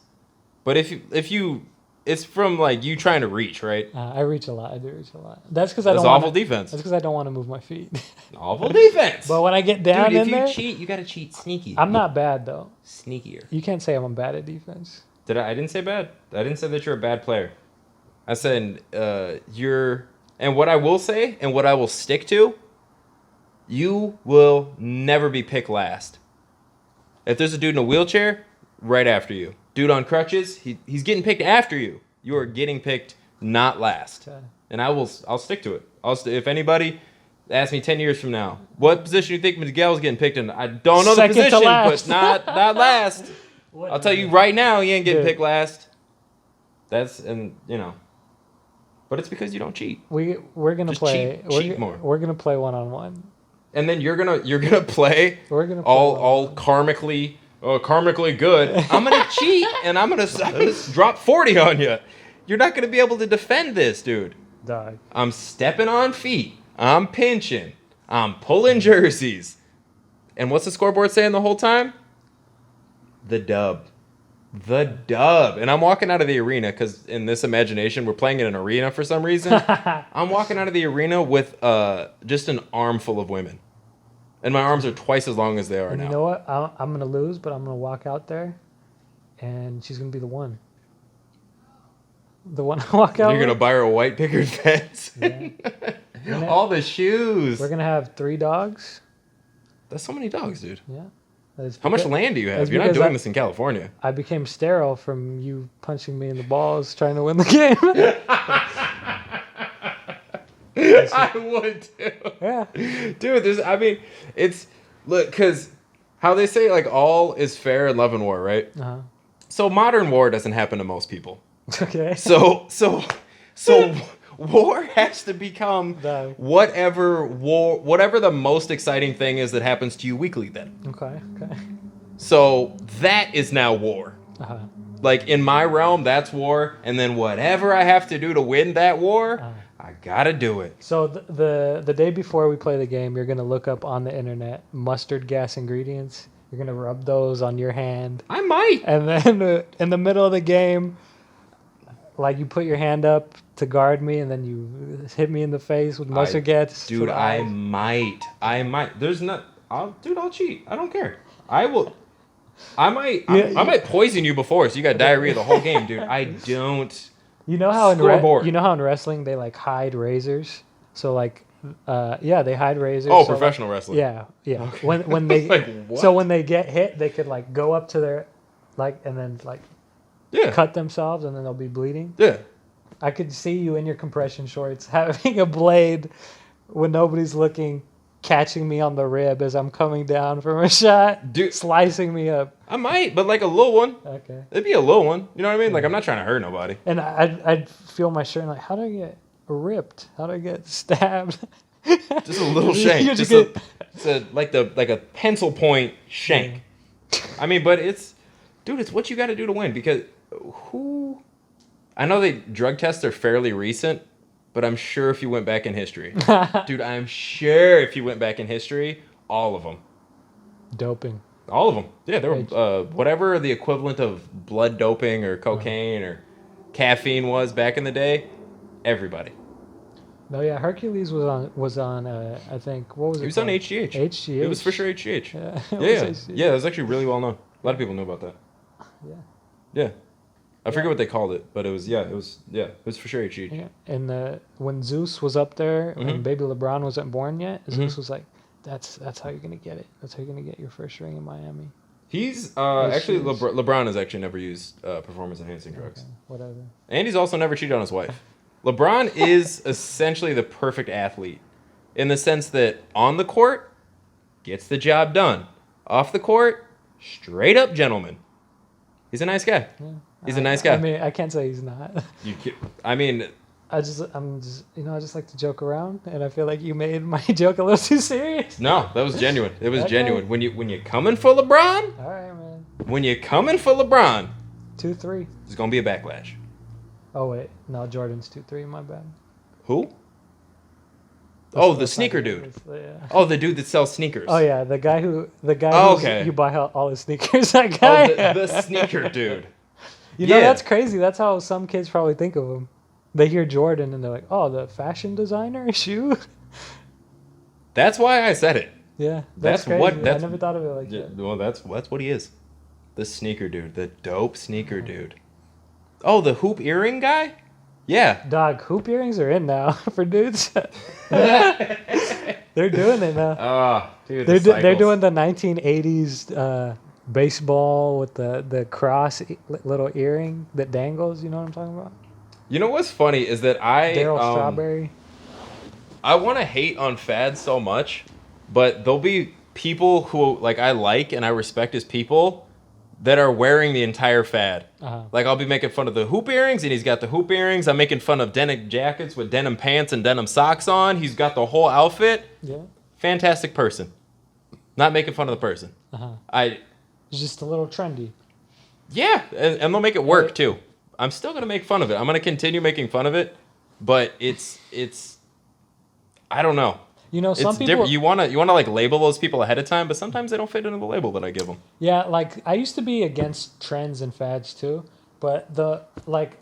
But if you, it's from like you trying to reach, right? I reach a lot. I do reach a lot. That's because I That's don't awful wanna, defense. That's because I don't want to move my feet. Awful defense. But when I get down Dude, if in you there, cheat, you gotta cheat sneaky. I'm not bad though. Sneakier. You can't say I'm bad at defense. I didn't say bad. I didn't say that you're a bad player. I said, and what I will say, and what I will stick to, you will never be picked last. If there's a dude in a wheelchair, right after you. Dude on crutches, he's getting picked after you. You are getting picked not last. Okay. And I'll stick to it. If anybody asks me 10 years from now, what position do you think Miguel's getting picked in? I don't know Second the to position, last. but not last. I'll tell you right now, he ain't getting picked last. But it's because you don't cheat. We're gonna Just play. cheat more. We're gonna play 1-on-1. And then you're gonna play. We're gonna play all karmically good. I'm gonna cheat and I'm gonna drop 40 on you. You're not gonna be able to defend this, dude. Dog. I'm stepping on feet. I'm pinching. I'm pulling jerseys. And what's the scoreboard saying the whole time? The dub. The dub. And I'm walking out of the arena because in this imagination, we're playing in an arena for some reason. I'm walking out of the arena with just an armful of women. And my arms are twice as long as they are And now. you know what? I'm gonna lose, but I'm gonna walk out there, and she's gonna be the one. The one I walk out. You're going to with. buy her a white picket fence. Yeah. All the shoes. We're gonna have 3 dogs. That's so many dogs, dude. Yeah. That's How much because- land do you have? that's You're not because doing this in California. I became sterile from you punching me in the balls trying to win the game. I would too. Yeah. Dude, look, because how they say, like, all is fair in love and war, right? Uh-huh. So modern war doesn't happen to most people. Okay. So war has to become No. whatever the most exciting thing is that happens to you weekly then. Okay. So that is now war. Uh-huh. Like, in my realm, that's war, and then whatever I have to do to win that war, I gotta do it. So the day before we play the game, you're gonna look up on the internet mustard gas ingredients. You're gonna rub those on your hand, I might. and then in the middle of the game, like you put your hand up to guard me, and then you hit me in the face with mustard gas. Dude, I might. There's not. I'll cheat. I don't care. I will. I might poison you before, so you got diarrhea the whole game, dude. I don't. You know how Scoreboard. in wrestling they like hide razors. So like, they hide razors. Oh, so, professional wrestling. Yeah. Okay. When they Like, what? so when they get hit, they could like go up to their and then Yeah. cut themselves, and then they'll be bleeding. Yeah. I could see you in your compression shorts having a blade when nobody's looking, catching me on the rib as I'm coming down from a shot, Dude. slicing me up. I might, but like a little one. Okay. It'd be a little one. You know what I mean? Like, I'm not trying to hurt nobody. And I'd feel my shirt and like, how do I get ripped? How do I get stabbed? Just a little shank. Just like a pencil point shank. I mean, but it's what you got to do to win, because I know drug tests are fairly recent, but I'm sure if you went back in history, dude, I'm sure if you went back in history, all of them. Doping. All of them. Yeah, there were whatever the equivalent of blood doping or cocaine or caffeine was back in the day. Everybody. No, yeah, Hercules was on. I think what was it? He was called? on HGH. HGH. It was for sure HGH. Yeah. Yeah, it was actually really well known. A lot of people knew about that. Yeah. Yeah. I forget what they called it, but it was for sure HGH. Yeah. And when Zeus was up there, when baby LeBron wasn't born yet, Zeus was like, "That's how you're gonna get it. That's how you're gonna get your first ring in Miami." He's actually LeBron has actually never used performance enhancing drugs. Okay, whatever. And he's also never cheated on his wife. LeBron is essentially the perfect athlete in the sense that on the court, gets the job done. Off the court, straight up gentleman. He's a nice guy. Yeah. He's a nice guy. I mean, I can't say he's not. I just like to joke around, and I feel like you made my joke a little too serious. No, that was genuine. It was Okay. genuine. When you coming for LeBron, All right, man. when you coming for LeBron, 2-3. there's gonna be a backlash. Oh wait, no, Jordan's 2-3. My bad. Who? Let's The not sneaker do dude. this, yeah. Oh, the dude that sells sneakers. Oh yeah, the guy who's okay. you buy all his sneakers. That guy. The sneaker dude. You know, Yeah. that's crazy. That's how some kids probably think of him. They hear Jordan and they're like, "Oh, the fashion designer shoe." That's why I said it. Yeah, That's crazy. what- I that's- never thought of it like that. Well, that's what he is. The sneaker dude. The dope sneaker dude. Oh, the hoop earring guy? Yeah. Dog, hoop earrings are in now for dudes. They're doing it now. Oh, dude. They're doing the 1980s baseball with the cross little earring that dangles. You know what I'm talking about? You know what's funny is that Daryl Strawberry. I want to hate on fads so much, but there'll be people who like I like and I respect as people that are wearing the entire fad. Like I'll be making fun of the hoop earrings, and he's got the hoop earrings. I'm making fun of denim jackets with denim pants and denim socks on. He's got the whole outfit. Yeah. Fantastic person. Not making fun of the person. It's just a little trendy. Yeah, and they'll make it work too. I'm still gonna make fun of it. I'm gonna continue making fun of it, but it's I don't know. You know, some It's people different. You wanna like label those people ahead of time, but sometimes they don't fit into the label that I give them. Yeah, like I used to be against trends and fads too, but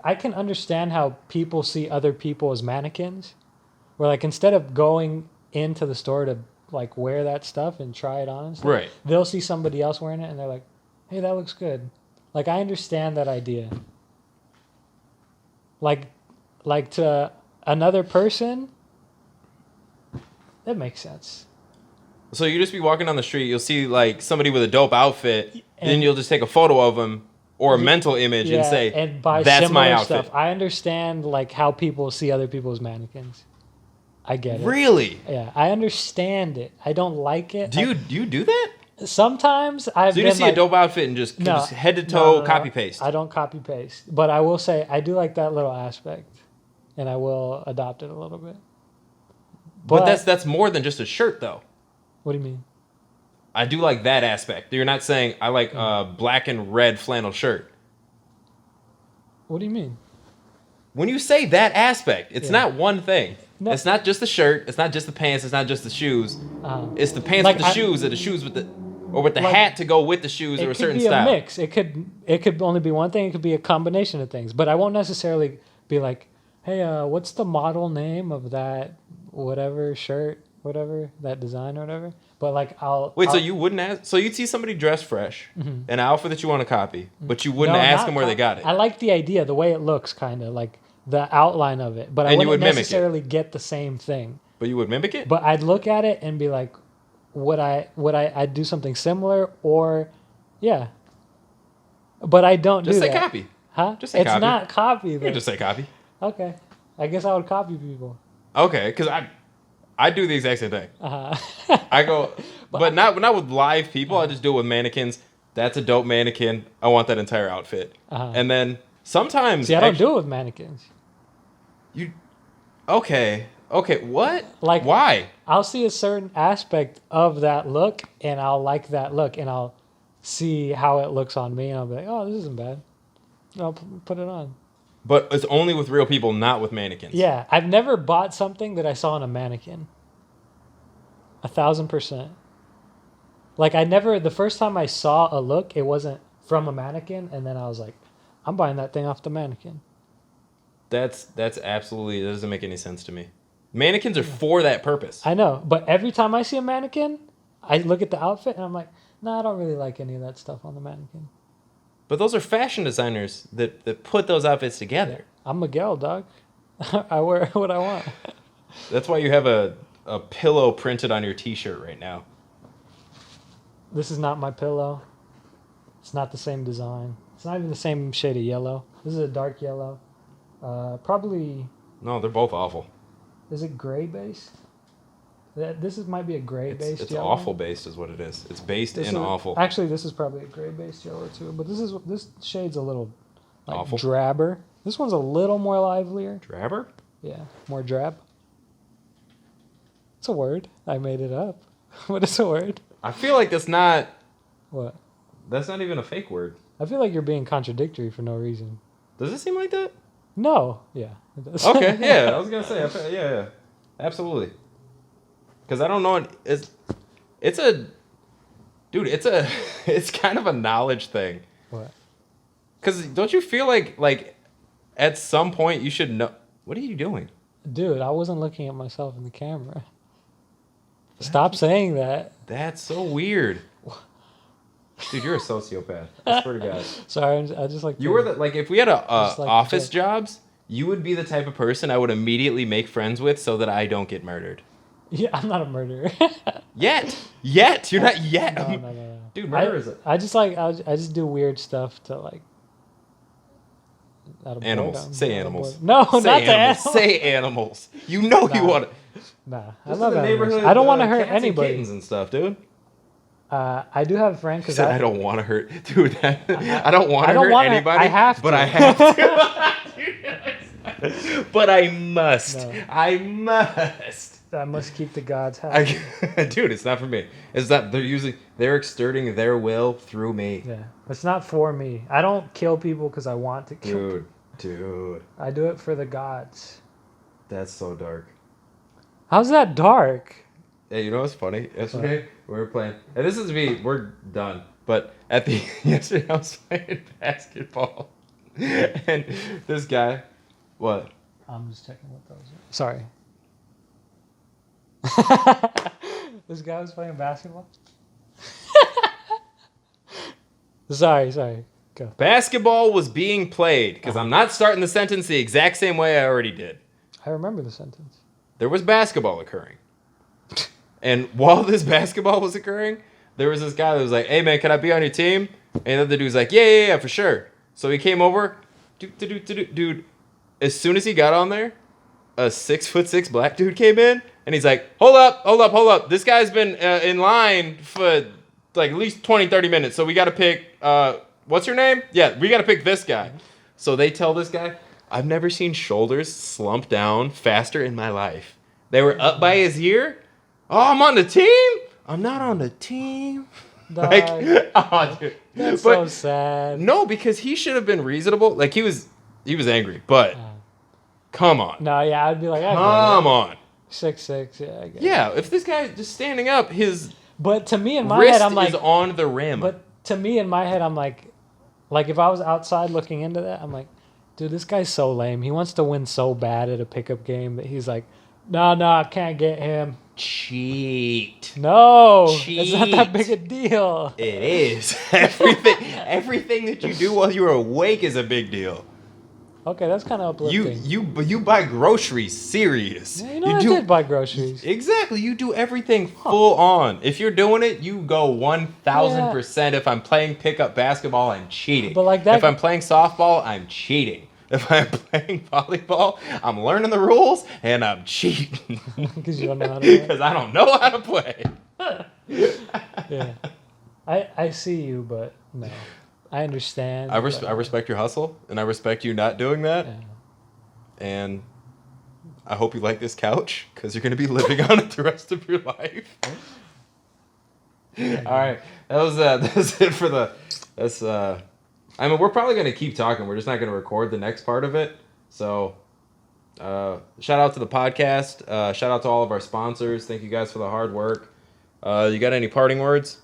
I can understand how people see other people as mannequins. Where like instead of going into the store to like wear that stuff and try it on and stuff, Right. they'll see somebody else wearing it and they're like, "Hey, that looks good." Like I understand that idea. Like to another person, that makes sense. So you just be walking down the street, you'll see like somebody with a dope outfit, and then And- you'll just take a photo of them or a mental image and say, and buy "That's my similar outfit." stuff. I understand like how people see other people as mannequins. I get it. Really? Yeah, I understand it. I don't like it. Do you do that? Sometimes I've So you been just see like, a dope outfit and just head to toe copy paste. I don't copy paste, but I will say I do like that little aspect, and I will adopt it a little bit. But that's more than just a shirt, though. What do you mean? I do like that aspect. You're not saying I like a black and red flannel shirt. What do you mean? When you say that aspect, it's not one thing. No. It's not just the shirt. It's not just the pants. It's not just the shoes. It's the pants Like with the shoes, or the shoes with the, or with the Like, hat to go with the shoes, or a certain It could be style. a mix. It could only be one thing. It could be a combination of things. But I won't necessarily be like, hey, what's the model name of that whatever shirt, whatever that design or whatever. But like Wait, so you wouldn't ask? So you'd see somebody dressed fresh, an outfit that you want to copy, but you wouldn't ask not them where they got it. I like the idea, the way it looks, kind of like the outline of it. But I And you wouldn't would mimic it. necessarily get the same thing. But you would mimic it? But I'd look at it and be like, I'd do something similar or, yeah. But I don't Just do say that. copy. Huh? Just say it's copy. not copy. You Though. can just say copy. Okay. I guess I would copy people. Okay, because I do the exact same thing. Uh-huh. I go, but not with live people. I just do it with mannequins. That's a dope mannequin. I want that entire outfit. And then sometimes See, I don't do it with mannequins. Okay, what? Like, why? I'll see a certain aspect of that look, and I'll like that look, and I'll see how it looks on me, and I'll be like, oh, this isn't bad. I'll put it on. But it's only with real people, not with mannequins. Yeah, I've never bought something that I saw on a mannequin. 1,000%. Like, the first time I saw a look, it wasn't from a mannequin, and then I was like, I'm buying that thing off the mannequin. That's absolutely, that doesn't make any sense to me. Mannequins are for that purpose. I know, but every time I see a mannequin, I look at the outfit, and I'm like, nah, I don't really like any of that stuff on the mannequin. But those are fashion designers that put those outfits together. I'm Miguel, dog. I wear what I want. That's why you have a pillow printed on your t-shirt right now. This is not my pillow. It's not the same design. It's not even the same shade of yellow. This is a dark yellow. Probably, No, they're both awful. is it gray based? Might be a gray based It's yellow. awful based is what it is. It's based in awful. Actually, this is probably a gray based yellow too. But this shade's a little like Awful. drabber. This one's a little more livelier. Drabber? Yeah, more drab. It's a word. I made it up. What is a word? I feel like that's not What? even a fake word. I feel like you're being contradictory for no reason. Does it seem like that? No. Yeah, it does. Okay, yeah, I was gonna say, yeah, absolutely. Because I don't know, it's kind of a knowledge thing. What? Because don't you feel like at some point you should know? What are you doing? Dude, I wasn't looking at myself in the camera. Stop saying that. That's so weird. Dude, you're a sociopath. I swear to God. Sorry, I just like You were like if we had Just like office to- jobs, you would be the type of person I would immediately make friends with so that I don't get murdered. Yeah, I'm not a murderer. Yet, you're not yet. No. Dude, murder is I just do weird stuff to like. Out of animals. boredom. Say Out of animals. boredom. No, Say not the animals. animals. Say animals. You know you Nah. want to. Nah, I This love is the animals. neighborhood. I don't want to hurt cats and anybody. kittens and stuff, dude. I do have a friend He because said, I don't want to hurt, dude. I don't want to don't hurt wanna- anybody. I have but to. I have to. But I must. No. I must. I must keep the gods happy. Dude, it's not for me. It's that they're exerting their will through me. Yeah, it's not for me. I don't kill people because I want to kill. Dude, I do it for the gods. that's so dark. How's that dark? Hey, you know what's funny? Yesterday we were playing, and we're done. But yesterday I was playing basketball, and this guy, what? I'm just checking what those are. Sorry. This guy was playing basketball. Sorry. Go. Basketball was being played, because I'm not starting the sentence the exact same way I already did. I remember the sentence. There was basketball occurring. And while this basketball was occurring, there was this guy that was like, hey man, can I be on your team? And the other dude was like, yeah, for sure. So he came over. Dude, as soon as he got on there, a 6'6" black dude came in, and he's like, hold up. This guy's been in line for like at least 20, 30 minutes, so we got to pick, what's your name? Yeah, we got to pick this guy. So they tell this guy, I've never seen shoulders slump down faster in my life. They were up by his ear. Oh, I'm on the team? I'm not on the team. Like, oh, dude. That's so sad. No, because he should have been reasonable. Like, he was angry, but come on. No, yeah, I'd be like, Come on. 6'6", yeah, I guess. Yeah, if this guy just standing up, his But to me in my wrist head, I'm like, is on the rim. but to me in my head, I'm like if I was outside looking into that, I'm like, dude, this guy's so lame. He wants to win so bad at a pickup game that he's like, no, I can't get him. Cheat. No, it's not that big a deal. It is. Everything that you do while you're awake is a big deal. Okay, that's kind of uplifting. You buy groceries serious. Yeah, I did buy groceries. Exactly. You do everything full on. If you're doing it, you go 1,000%. If I'm playing pickup basketball, I'm cheating. But like that, if I'm playing softball, I'm cheating. If I'm playing volleyball, I'm learning the rules and I'm cheating. Because you don't know how to play. Because I don't know how to play. Yeah, I see you, but no, I understand. I respect your hustle, and I respect you not doing that. Yeah. And I hope you like this couch, because you're going to be living on it the rest of your life. Yeah. All right, that's it for I mean, we're probably going to keep talking. We're just not going to record the next part of it. So, shout out to the podcast. Shout out to all of our sponsors. Thank you guys for the hard work. You got any parting words?